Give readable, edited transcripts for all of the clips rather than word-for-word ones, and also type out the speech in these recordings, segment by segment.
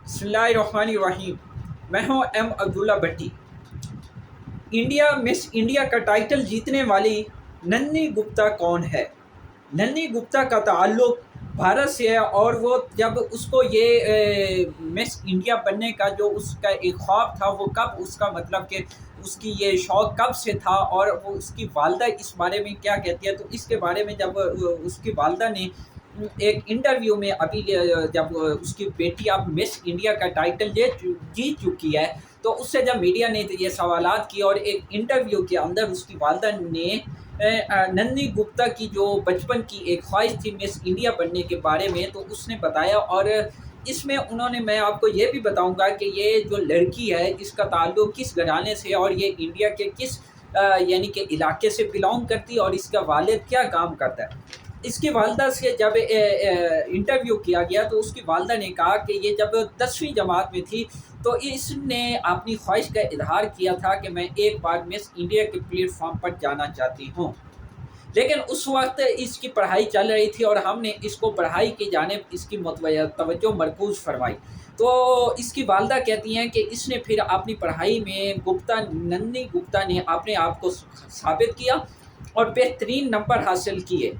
بسم اللہ الرحمن الرحیم۔ میں ہوں ایم عبداللہ بھٹی۔ مس انڈیا کا ٹائٹل جیتنے والی نندنی گپتا کون ہے؟ نندنی گپتا کا تعلق بھارت سے ہے، اور وہ جب اس کو یہ مس انڈیا بننے کا جو اس کا ایک خواب تھا، وہ کب اس کا مطلب کہ اس کی یہ شوق کب سے تھا، اور وہ اس کی والدہ اس بارے میں کیا کہتی ہے، تو اس کے بارے میں جب اس کی والدہ نے ایک انٹرویو میں ابھی جب اس کی بیٹی اب مس انڈیا کا ٹائٹل جیت چکی ہے، تو اس سے جب میڈیا نے یہ سوالات کی، اور ایک انٹرویو کے اندر اس کی والدہ نے نندنی گپتا کی جو بچپن کی ایک خواہش تھی مس انڈیا بننے کے بارے میں، تو اس نے بتایا، اور اس میں میں آپ کو یہ بھی بتاؤں گا کہ یہ جو لڑکی ہے اس کا تعلق کس گھرانے سے، اور یہ انڈیا کے کس یعنی کہ علاقے سے بلانگ کرتی ہے، اور اس کا والد کیا کام کرتا ہے۔ اس کی والدہ سے جب انٹرویو کیا گیا، تو اس کی والدہ نے کہا کہ یہ جب 10ویں جماعت میں تھی تو اس نے اپنی خواہش کا اظہار کیا تھا کہ میں ایک بار مس انڈیا کے پلیٹ فارم پر جانا چاہتی ہوں، لیکن اس وقت اس کی پڑھائی چل رہی تھی، اور ہم نے اس کو پڑھائی کی جانب اس کی توجہ مرکوز فرمائی۔ تو اس کی والدہ کہتی ہیں کہ اس نے پھر اپنی پڑھائی میں نندنی گپتا نے اپنے آپ کو ثابت کیا اور بہترین نمبر حاصل کیے۔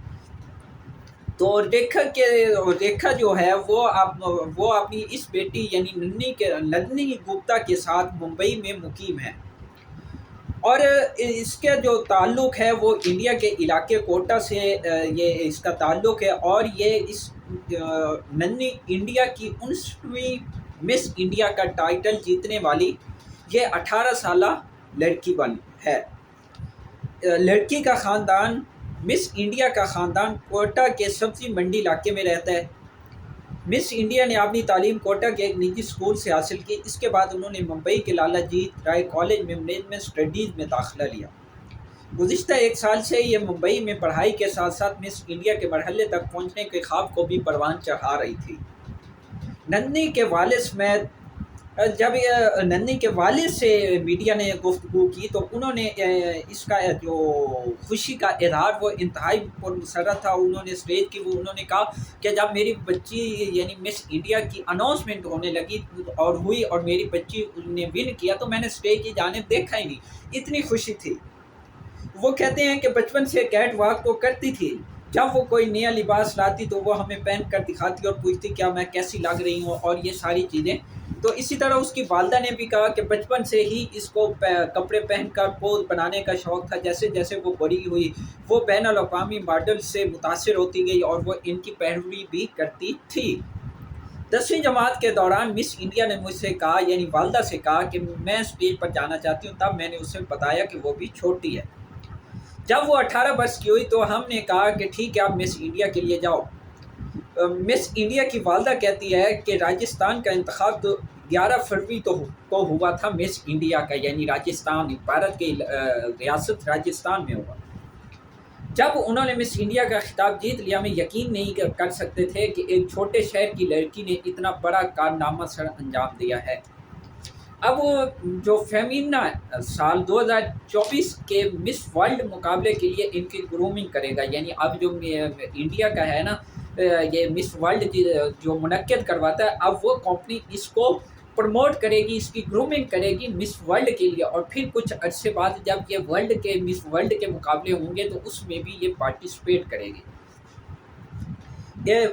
تو ریکھا جو ہے وہ اپنی اس بیٹی یعنی نندنی گپتا کے ساتھ ممبئی میں مقیم ہے، اور اس کا جو تعلق ہے وہ انڈیا کے علاقے کوٹا سے یہ اس کا تعلق ہے، اور یہ اس نندنی انڈیا کی 19ویں مس انڈیا کا ٹائٹل جیتنے والی یہ 18 سالہ لڑکی ہے۔ لڑکی کا خاندان مس انڈیا کا خاندان کوٹا کے سبزی منڈی علاقے میں رہتا ہے۔ مس انڈیا نے اپنی تعلیم کوٹا کے ایک نجی اسکول سے حاصل کی۔ اس کے بعد انہوں نے ممبئی کے لالا جیت رائے کالج میں مینجمنٹ اسٹڈیز میں داخلہ لیا۔ گزشتہ 1 سال سے یہ ممبئی میں پڑھائی کے ساتھ ساتھ مس انڈیا کے مرحلے تک پہنچنے کے خواب کو بھی پروان چڑھا رہی تھی۔ نندنی کے والد سمیت جب نندنی کے والد سے میڈیا نے گفتگو کی، تو انہوں نے اس کا جو خوشی کا اظہار وہ انتہائی پرمسرت تھا۔ انہوں نے اسٹیج کی انہوں نے کہا کہ جب میری بچی یعنی مس انڈیا کی اناؤنسمنٹ ہونے لگی اور ہوئی، اور میری بچی نے ون کیا، تو میں نے اسٹیج کی جانب دیکھا ہی نہیں، اتنی خوشی تھی۔ وہ کہتے ہیں کہ بچپن سے کیٹ واک تو کرتی تھی، جب وہ کوئی نیا لباس لاتی تو وہ ہمیں پہن کر دکھاتی اور پوچھتی کیا میں کیسی لگ رہی ہوں، اور یہ ساری چیزیں۔ تو اسی طرح اس کی والدہ نے بھی کہا کہ بچپن سے ہی اس کو کپڑے پہن کر پوز بنانے کا شوق تھا۔ جیسے جیسے وہ بڑی ہوئی، وہ بین الاقوامی ماڈل سے متاثر ہوتی گئی، اور وہ ان کی پیروی بھی کرتی تھی۔ 10ویں جماعت کے دوران مس انڈیا نے مجھ سے کہا یعنی والدہ سے کہا کہ میں اسٹیج پر جانا چاہتی ہوں، تب میں نے اسے بتایا کہ وہ بھی چھوٹی ہے۔ جب وہ 18 برس کی ہوئی تو ہم نے کہا کہ ٹھیک ہے آپ مس انڈیا کے لیے جاؤ۔ مس انڈیا کی والدہ کہتی ہے کہ راجستھان کا انتخاب 11 فروری کو ہوا تھا مس انڈیا کا، یعنی راجستھان بھارت کی ریاست راجستھان میں ہوا۔ جب انہوں نے مس انڈیا کا خطاب جیت لیا، میں یقین نہیں کر سکتے تھے کہ ایک چھوٹے شہر کی لڑکی نے اتنا بڑا کارنامہ سر انجام دیا ہے۔ اب جو فیمینا سال 2024 کے مس ورلڈ مقابلے کے لیے ان کی گرومنگ کرے گا، یعنی اب جو انڈیا کا ہے نا یہ مس ورلڈ کی جو منعقد کرواتا ہے، اب وہ کمپنی اس کو پروموٹ کرے گی، اس کی گرومنگ کرے گی مس ورلڈ کے لیے، اور پھر کچھ عرصے بعد جب یہ مس ورلڈ کے مقابلے ہوں گے تو اس میں بھی یہ پارٹیسپیٹ کرے گی۔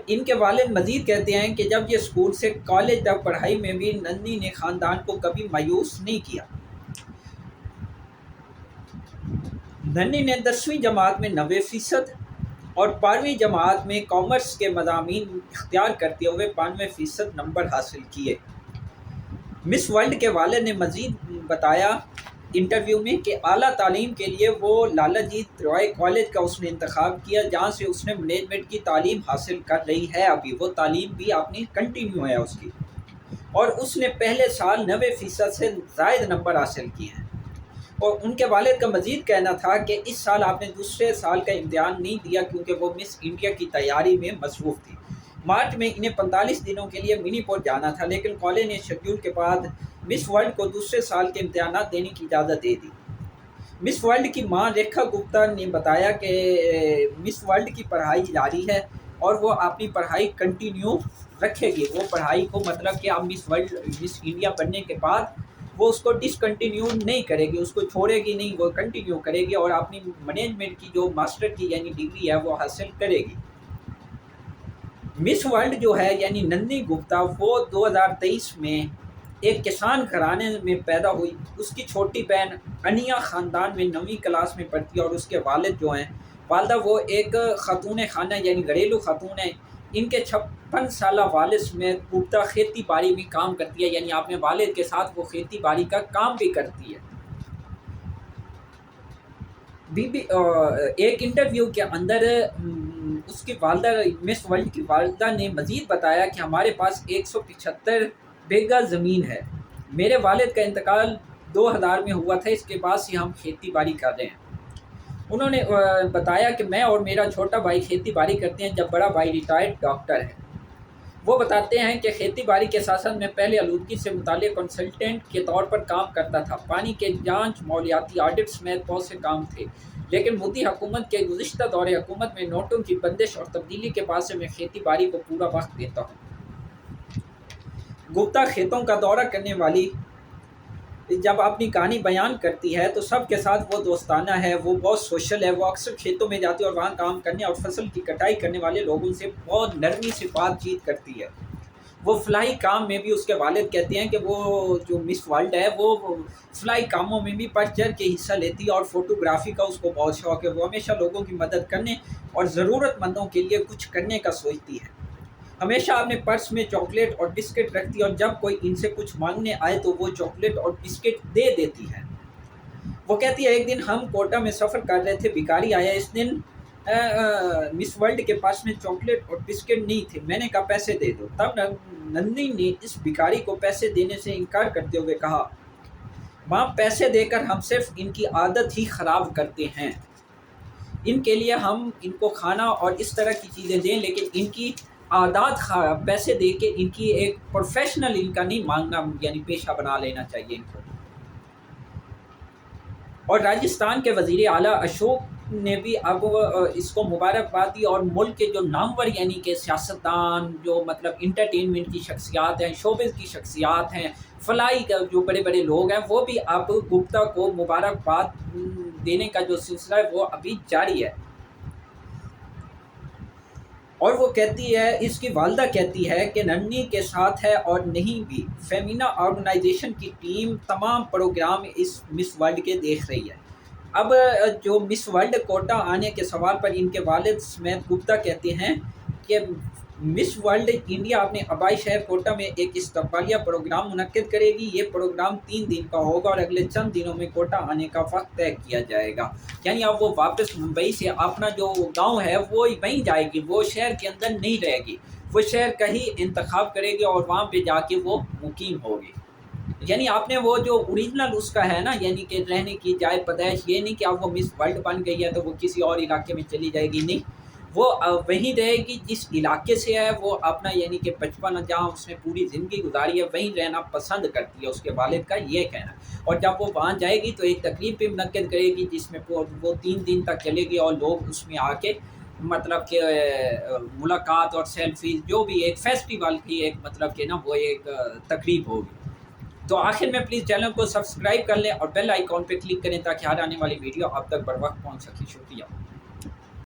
ان کے والد مزید کہتے ہیں کہ جب یہ اسکول سے کالج تک پڑھائی میں بھی نندنی نے خاندان کو کبھی مایوس نہیں کیا۔ نندنی نے 10ویں جماعت میں 90% اور 12ویں جماعت میں کامرس کے مضامین اختیار کرتے ہوئے 92% نمبر حاصل کیے۔ مس ورلڈ کے والد نے مزید بتایا انٹرویو میں کہ اعلیٰ تعلیم کے لیے وہ لالا جیت رائے کالج کا اس نے انتخاب کیا، جہاں سے اس نے مینجمنٹ کی تعلیم حاصل کر رہی ہے، ابھی وہ تعلیم بھی اپنی کنٹینیو ہے اس کی، اور اس نے پہلے سال 90% سے زائد نمبر حاصل کیے ہیں۔ اور ان کے والد کا مزید کہنا تھا کہ اس سال آپ نے دوسرے سال کا امتحان نہیں دیا کیونکہ وہ مس انڈیا کی تیاری میں مصروف تھی۔ مارچ میں انہیں 45 دنوں کے لیے منی پور جانا تھا، لیکن کالج نے شیڈول کے بعد مس ورلڈ کو دوسرے سال کے امتحانات دینے کی اجازت دے دی۔ مس ورلڈ کی ماں ریکھا گپتا نے بتایا کہ مس ورلڈ کی پڑھائی جاری ہے، اور وہ اپنی پڑھائی کنٹینیو رکھے گی. وہ پڑھائی کو مطلب کہ اب مس انڈیا بننے کے بعد وہ اس کو ڈسکنٹینیو نہیں کرے گی، اس کو چھوڑے گی نہیں، وہ کنٹینیو کرے گی اور اپنی مینجمنٹ کی جو ماسٹر کی یعنی ڈگری ہے وہ حاصل کرے گی. مس ورلڈ جو ہے یعنی نندنی گپتا وہ 2023 میں ایک کسان گھرانے میں پیدا ہوئی. اس کی چھوٹی بہن انیا خاندان میں 9ویں کلاس میں پڑھتی ہے اور اس کے والد جو ہیں والدہ وہ ایک خاتون خانہ یعنی گھریلو خاتون ہیں. ان کے 56 سالہ والد میں گپتا کھیتی باڑی بھی کام کرتی ہے، یعنی اپنے والد کے ساتھ وہ کھیتی باڑی کا کام بھی کرتی ہے. ایک انٹرویو کے اندر اس کی والدہ مس ورلڈ کی والدہ نے مزید بتایا کہ ہمارے پاس 175 بیگھہ زمین ہے. میرے والد کا انتقال 2000 میں ہوا تھا، اس کے بعد سے ہم کھیتی باڑی کر رہے ہیں. انہوں نے بتایا کہ میں اور میرا چھوٹا بھائی کھیتی باڑی کرتے ہیں، جب بڑا بھائی ریٹائرڈ ڈاکٹر ہے. وہ بتاتے ہیں کہ کھیتی باڑی کے ساتھ ساتھ میں پہلے آلودگی سے متعلق کنسلٹنٹ کے طور پر کام کرتا تھا. پانی کے جانچ، مالیاتی آڈٹ سمیت بہت سے کام تھے، لیکن مودی حکومت کے گزشتہ دور حکومت میں نوٹوں کی بندش اور تبدیلی کے بعد سے میں کھیتی باڑی کو پورا وقت دیتا ہوں. گپتا کھیتوں کا دورہ کرنے والی جب اپنی کہانی بیان کرتی ہے تو سب کے ساتھ وہ دوستانہ ہے، وہ بہت سوشل ہے. وہ اکثر کھیتوں میں جاتی ہے اور وہاں کام کرنے اور فصل کی کٹائی کرنے والے لوگوں سے بہت نرمی سے بات چیت کرتی ہے. وہ فلاحی کام میں بھی اس کے والد کہتے ہیں کہ وہ جو مس ورلڈ ہے وہ فلاحی کاموں میں بھی بڑھ چڑھ کے حصہ لیتی ہے اور فوٹوگرافی کا اس کو بہت شوق ہے. وہ ہمیشہ لوگوں کی مدد کرنے اور ضرورت مندوں کے لیے کچھ کرنے کا سوچتی ہے. ہمیشہ اپنے پرس میں چاکلیٹ اور بسکٹ رکھتی ہے اور جب کوئی ان سے کچھ مانگنے آئے تو وہ چاکلیٹ اور بسکٹ دے دیتی ہے. وہ کہتی ہے ایک دن ہم کوٹا میں سفر کر رہے تھے، بھکاری آیا. اس دن مس ورلڈ کے پاس میں چاکلیٹ اور بسکٹ نہیں تھے. میں نے کہا پیسے دے دو. تب نندنی نے اس بھکاری کو پیسے دینے سے انکار کرتے ہوئے کہا ماں پیسے دے کر ہم صرف ان کی عادت ہی خراب کرتے ہیں. ان کے لیے ہم ان کو کھانا اور اس طرح کی چیزیں دیں، لیکن ان کی عادات پیسے دے کے ان کی ایک پروفیشنل ان کا نہیں مانگنا، یعنی پیشہ بنا لینا چاہیے ان کو. اور راجستھان کے وزیر اعلیٰ اشوک نے بھی اب اس کو مبارکباد دی اور ملک کے جو نامور یعنی کہ سیاستدان، جو مطلب انٹرٹینمنٹ کی شخصیات ہیں، شوبز کی شخصیات ہیں، فلاحی کا جو بڑے بڑے لوگ ہیں، وہ بھی اب گپتا کو مبارکباد دینے کا جو سلسلہ ہے وہ ابھی جاری ہے. اور وہ کہتی ہے، اس کی والدہ کہتی ہے کہ ننی کے ساتھ ہے اور نہیں بھی. فیمینا آرگنائزیشن کی ٹیم تمام پروگرام اس مس ورلڈ کے دیکھ رہی ہے. اب جو مس ورلڈ کوٹا آنے کے سوال پر ان کے والد سمیت گپتا کہتے ہیں کہ مس ورلڈ انڈیا اپنے آبائی شہر کوٹا میں ایک استقبالیہ پروگرام منعقد کرے گی. یہ پروگرام 3 دن کا ہوگا اور اگلے چند دنوں میں کوٹا آنے کا وقت طے کیا جائے گا. یعنی اب وہ واپس ممبئی سے اپنا جو گاؤں ہے وہ وہیں جائے گی، وہ شہر کے اندر نہیں رہے گی. وہ شہر کا ہی انتخاب کرے گی اور وہاں پہ جا کے وہ مقیم ہوگی. یعنی آپ نے وہ جو اوریجنل اس کا ہے نا، یعنی کہ رہنے کی جائے پیدائش، یہ نہیں کہ اب وہ مس ورلڈ بن گئی ہے تو وہ کسی اور علاقے میں چلی جائے گی. نہیں، وہ وہیں رہے گی جس علاقے سے ہے. وہ اپنا یعنی کہ بچپن جہاں اس نے پوری زندگی گزاری ہے وہیں رہنا پسند کرتی ہے، اس کے والد کا یہ کہنا. اور جب وہ وہاں جائے گی تو ایک تقریب بھی منعقد کرے گی جس میں وہ 3 دن تک چلے گی اور لوگ اس میں آ کے مطلب کہ ملاقات اور سیلفیز، جو بھی ایک فیسٹیول کی ایک مطلب کہ نا وہ ایک تقریب ہوگی. تو آخر میں پلیز چینل کو سبسکرائب کر لیں اور بیل آئیکن پہ کلک کریں تاکہ ہر آنے والی ویڈیو آپ تک بر وقت پہنچ سکے. شکریہ.